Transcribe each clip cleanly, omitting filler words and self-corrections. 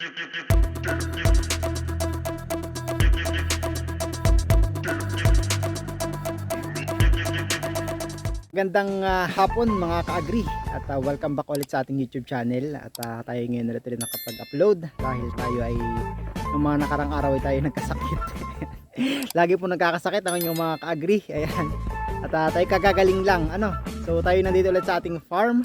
Magandang hapon mga ka-agri at welcome back ulit sa ating YouTube channel at tayo ngayon ulit nakapag-upload dahil tayo ay noong mga nakarang araw ay tayo nagkasakit. Lagi po nagkakasakit ang inyong mga ka-agri. Ayan. At tayo kagagaling lang. So tayo nandito ulit sa ating farm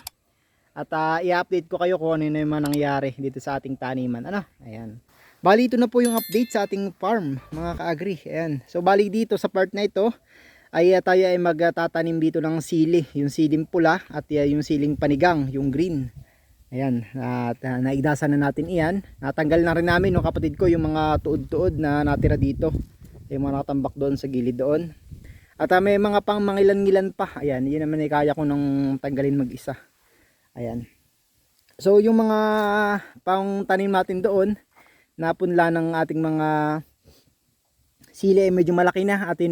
at i-update ko kayo kung ano yung mga nangyari dito sa ating taniman. Ayan. Bali ito na po yung update sa ating farm mga ka-agri. Ayan. So bali dito sa part na ito ay tayo ay magtatanim dito ng sili, yung siling pula at yung siling panigang, yung green. Ayan, at naidasan na natin iyan. Natanggal na rin namin, no, kapatid ko, yung mga tuod-tuod na natira dito. Yung mga nakatambak doon sa gilid doon. At may mga pang mangilan-ngilan pa. Ayan, yun naman ay kaya ko nang tanggalin mag-isa. Ayan. So yung mga pang tanim natin doon, napunla ng ating mga sili ay medyo malaki na at yun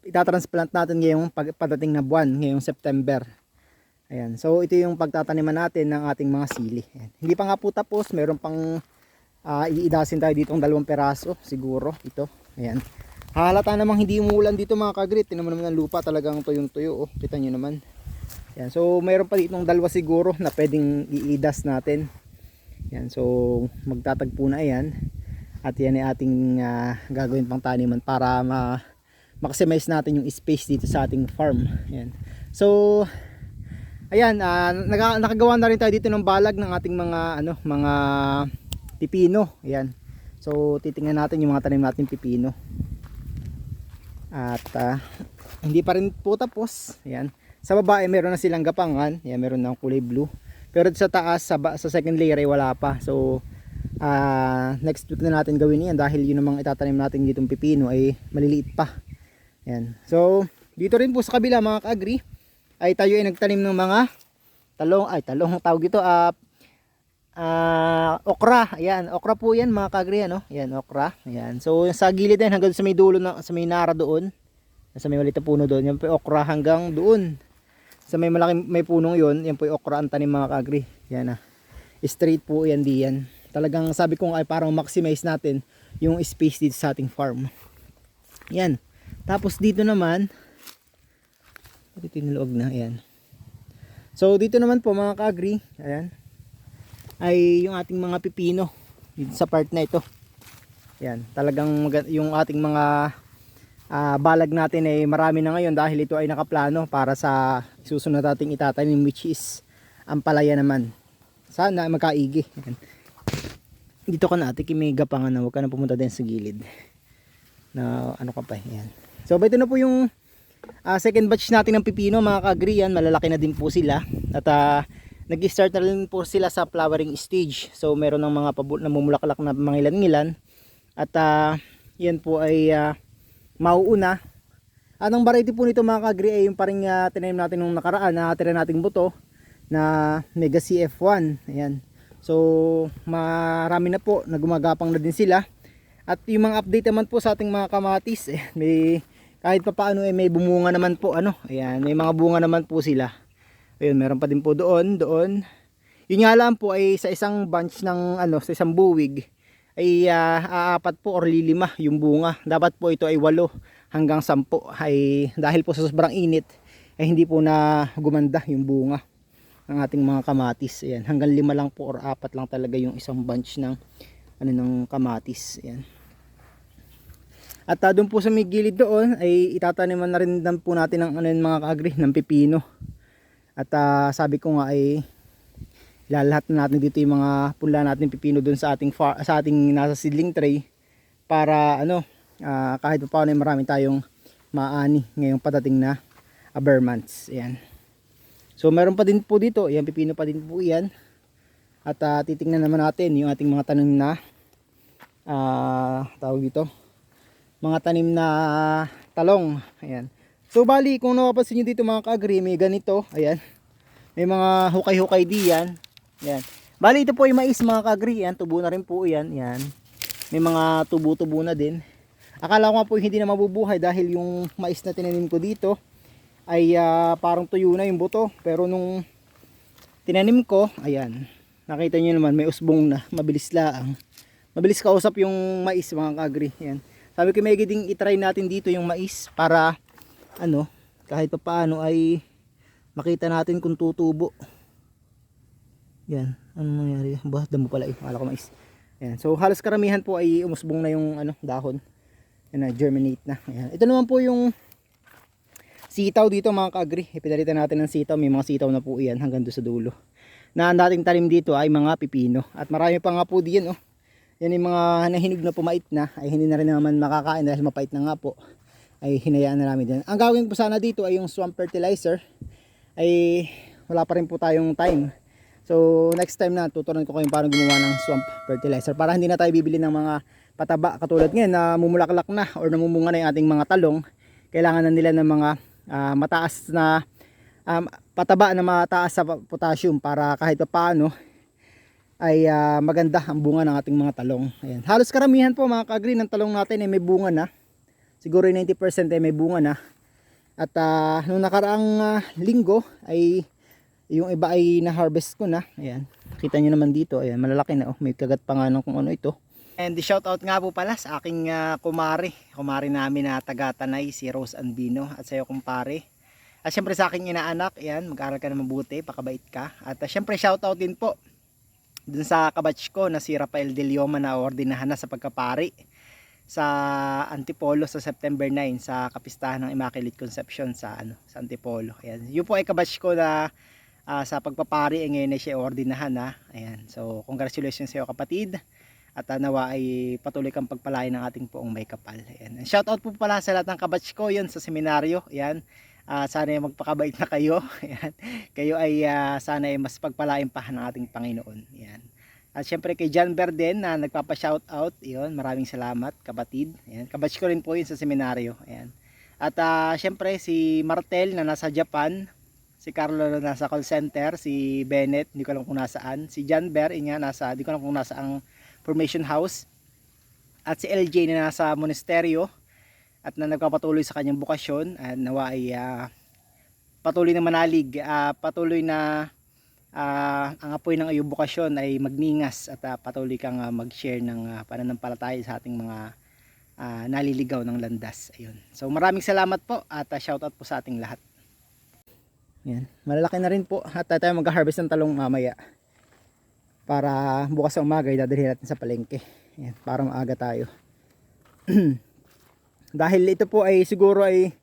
itatransplant natin ngayong pagdating na buwan, ngayong September. Ayan. So ito yung pagtataniman natin ng ating mga sili. Ayan. Hindi pa nga po tapos, meron pang iidasin tayo dito ng 2 peraso siguro ito. Ayan. Halata namang hindi umuulan dito mga kagrit. Tingnan mo naman ang lupa, talagang tuyong-tuyo. Kita nyo naman. Ayan. So mayroon pa dito ng 2 siguro na pwedeng iidas natin. Ayan. So magtatagpo na yan. At yan ay ating gagawin pang taniman para maximize natin yung space dito sa ating farm. Ayan. So ayan, nakagawa na rin tayo dito ng balag ng ating mga pipino. Ayan. So titingnan natin yung mga tanim natin pipino. At hindi pa rin po tapos. Ayan. Sa baba ay meron na silang gapangan. Ayan, meron na kulay blue. Pero sa taas, sa second layer ay wala pa. So next week na natin gawin yan dahil yun namang itatanim natin ditong pipino ay maliliit pa. Yan. So dito rin po sa kabila mga ka-agri ay tayo ay nagtanim ng mga talong tawag ito okra. Ayan, okra po yan mga ka-agri, Yan, okra. Ayan. So sa gilid din hanggang sa may dulo sa may nara doon, sa may maliit na puno doon, yan po yung okra hanggang doon. Sa may malaking may punong yon, yan po yung okra ang tanim mga ka-agri. Yan straight po yan diyan. Talagang sabi ko ay parang maximize natin yung space dito sa ating farm. Yan. Tapos dito naman, ito tinulog na, ayan. So dito naman po mga ka-agri, ayan, ay yung ating mga pipino dito sa part na ito. Ayan, talagang yung ating mga balag natin ay marami na ngayon dahil ito ay nakaplano para sa susunod nating itatanim, which is ang palaya naman. Sana magkaigi. Ayan. Dito ka na ate, may gapangan na, huwag ka na pumunta din sa gilid na ano ka pa yan. So ito na po yung second batch natin ng pipino mga ka-agri. Yan, malalaki na din po sila at nag-start na rin po sila sa flowering stage. So meron ng mga namumulaklak na mangilan-ngilan at yan po ay mauuna. Anong variety po nito mga ka-agri ay yung paring tinanim natin nung nakaraan na tira nating buto na Mega CF1. Ayan. So marami na po, nagumagapang na din sila. At yung mga update naman po sa ating mga kamatis, may kahit pa paano may bumunga naman po, ayan, may mga bunga naman po sila. Ayun, meron pa din po doon. Yun nga lang po ay sa isang bunch ng sa isang buwig ay aapat po or 5 yung bunga. Dapat po ito ay 8 hanggang 10 ay dahil po sa sobrang init ay hindi po na gumanda yung bunga ng ating mga kamatis. Ayan, hanggang 5 lang po or 4 lang talaga yung isang bunch ng ng kamatis. Ayan. At doon po sa may gilid doon ay itataniman na rin po natin ng mga ka-agri ng pipino. At sabi ko nga ay ilalahat na natin dito yung mga punla natin pipino doon sa ating nasa seedling tray para kahit pa paano ay marami tayong maani ngayong patating na Aber months. Ayan. So meron pa din po dito, yan pipino pa din po yan. At titingnan naman natin yung ating mga tanim na tawag dito, mga tanim na talong. Ayan. So bali kung napapansin nyo dito mga ka-agri, may ganito, ayan. May mga hukay-hukay diyan. Ayan. Bali ito po ay mais mga ka-agri, ayan, tubo na rin po yan. Ayan. May mga tubo-tubo na din. Akala ko nga po hindi na mabubuhay dahil yung mais na tinanim ko dito ay parang tuyo na yung buto, pero nung tinanim ko, ayan, nakita nyo naman may usbong na, mabilis laang. mabilis kausap yung mais mga kaagri. Yan. Sabi ko may giding itry natin dito yung mais para ano, kahit pa paano ay makita natin kung tutubo. Yan, ano nangyari? Bah, damo pala eh, akala ko mais. Yan. So halos karamihan po ay umusbong na yung ano, dahon. Yan na, germinate na. Yan. Ito naman po yung sitaw dito mga kaagri. Ipinalitan natin ng sitaw, may mga sitaw na po yan hanggang doon sa dulo. Na ang dating talim dito ay mga pipino. At marami pa nga po diyan oh. Yan yung mga nahinog na pumait na ay hindi na rin naman makakain dahil mapait na nga po, ay hinayaan na namin dyan. Ang gagawin po sana dito ay yung swamp fertilizer, ay wala pa rin po tayong time. So next time na tuturuan ko kayo paano gumawa ng swamp fertilizer para hindi na tayo bibili ng mga pataba katulad ngayon na mumulaklak na or namumunga na yung ating mga talong. Kailangan na nila ng mga mataas na pataba na mataas sa potassium para kahit pa paano ay maganda ang bunga ng ating mga talong. Ayan. Halos karamihan po mga kaagri ng talong natin ay may bunga na. Siguro 90% ay may bunga na. At nung nakaraang linggo ay yung iba ay na-harvest ko na. Ayan. Kita nyo naman dito. Ayan, malalaki na. Oh. May kagat pa nga ng kung ano ito. And the shout out nga po pala sa aking kumari namin na taga-Tanay, si Rose Anbino, at sa iyo kumpare. At syempre sa aking inaanak, ayan, mag-aral ka na mabuti, pakabait ka. At syempre shout out din po dun sa kabatch ko na si Rafael De Leoma na ordinahan na sa pagkapari sa Antipolo sa September 9 sa kapistahan ng Immaculate Conception sa sa Antipolo. Ayan. Yun po ay kabatch ko na sa pagpapari ngayon ay siya ordinahan na. Ayan. So congratulations sa iyo kapatid. At nawa ay patuloy kang pagpalain ng ating poong may kapal. Ayan. Shout out po pala sa lahat ng kabatch ko yun sa seminaryo. Ayan. Sana ay magpakabait na kayo. Ayan. Kayo ay sana ay mas pagpalain pa ng ating Panginoon. Ayan. At syempre kay John Berden na nagpapa-shout out. Ayan. Maraming salamat kapatid. Ayan. Kabatch ko rin po yun sa seminaryo. Ayan. At syempre si Martel na nasa Japan. Si Carlo na nasa call center. Si Bennett, hindi ko alam kung nasaan. Si John Ber, nasa, hindi ko alam kung nasa ang formation house. At si LJ na nasa monasteryo at na nagpapatuloy sa kanyang bukasyon, at nawa ay patuloy na manalig, patuloy na ang apoy ng iyong bukasyon ay magningas at patuloy kang mag-share ng pananampalataya sa ating mga naliligaw ng landas. Ayun. So maraming salamat po at shoutout po sa ating lahat. Yan. Malalaki na rin po at tayo mag-harvest ng talong mamaya para bukas sa umaga idadalhin natin sa palengke. Yan. Para maaga tayo. Dahil ito po ay siguro ay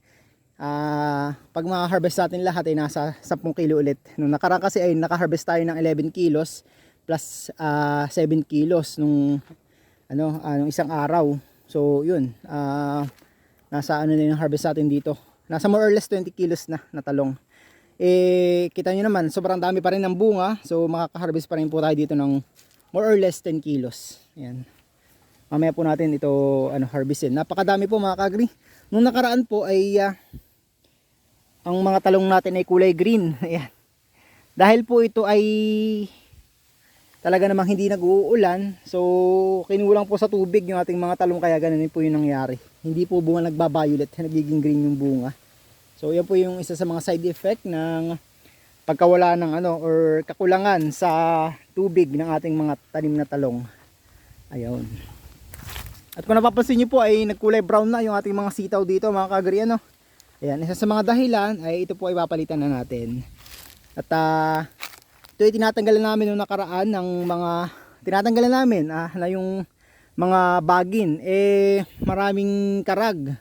pag ma-harvest natin lahat ay nasa 10 kilo ulit. Nung nakaraan kasi ay naka-harvest tayo ng 11 kilos plus 7 kilos nung nung isang araw. So yun, nasa ano na yung harvest natin dito. Nasa more or less 20 kilos na talong. Kita nyo naman, sobrang dami pa rin ng bunga. So makaka-harvest pa rin po tayo dito ng more or less 10 kilos. Ayan. Mamaya po natin ito harvestin. Napakadami po mga kagri. Nung nakaraan po ay ang mga talong natin ay kulay green. Ayan. Dahil po ito ay talaga namang hindi nag-uulan. So kinulang po sa tubig yung ating mga talong kaya ganun po yung nangyari. Hindi po bunga nagba-violet, nagiging green yung bunga. So yan po yung isa sa mga side effect ng pagkawala ng or kakulangan sa tubig ng ating mga tanim na talong. Ayun. At kung napapansin nyo po ay nagkulay brown na yung ating mga sitaw dito mga kagri. Ayan, isa sa mga dahilan ay ito po ay papalitan na natin. At ito ay tinatanggalan namin nung nakaraan ng mga tinatanggalan namin na yung mga bagin maraming karag.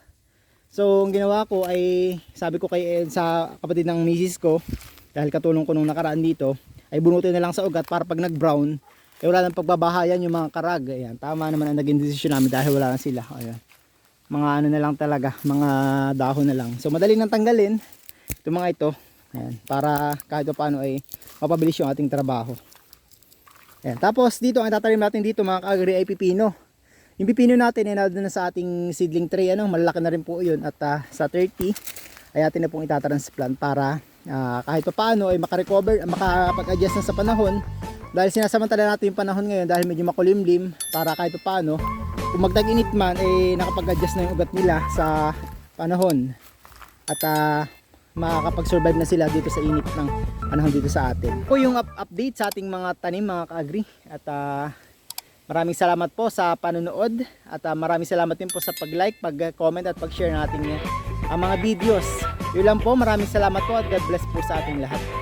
So ang ginawa ko ay sabi ko sa kapatid ng misis ko, dahil katulong ko nung nakaraan dito, ay bunutin na lang sa ugat para pag nag-brown wala nang pagbabahayan yung mga karag. Ayan, tama naman ang naging desisyon namin dahil wala na sila. Ayan. Mga na lang talaga, mga dahon na lang. So madali nang tanggalin itong mga ito. Ayan, para kahit paano ay mapabilis yung ating trabaho. Ayan, tapos dito ang tatanim natin dito mga kaagri ay pipino. Yung pipino natin ay nandun na sa ating seedling tray. Malaki na rin po yun. At sa 30 ay atin na pong itatransplant para kahit paano ay makarecover, makapag-adjust na sa panahon. Dahil sinasamantala natin yung panahon ngayon dahil medyo makulimlim para kahit paano kung magtag-init man nakapag-adjust na yung ugat nila sa panahon at makakapag-survive na sila dito sa init ng panahon dito sa atin. Po yung update sa ating mga tanim mga kaagri at Maraming salamat po sa panonood at maraming salamat din po sa pag-like, pag-comment at pag-share ng ating mga videos. Yun lang po, maraming salamat po at God bless po sa ating lahat.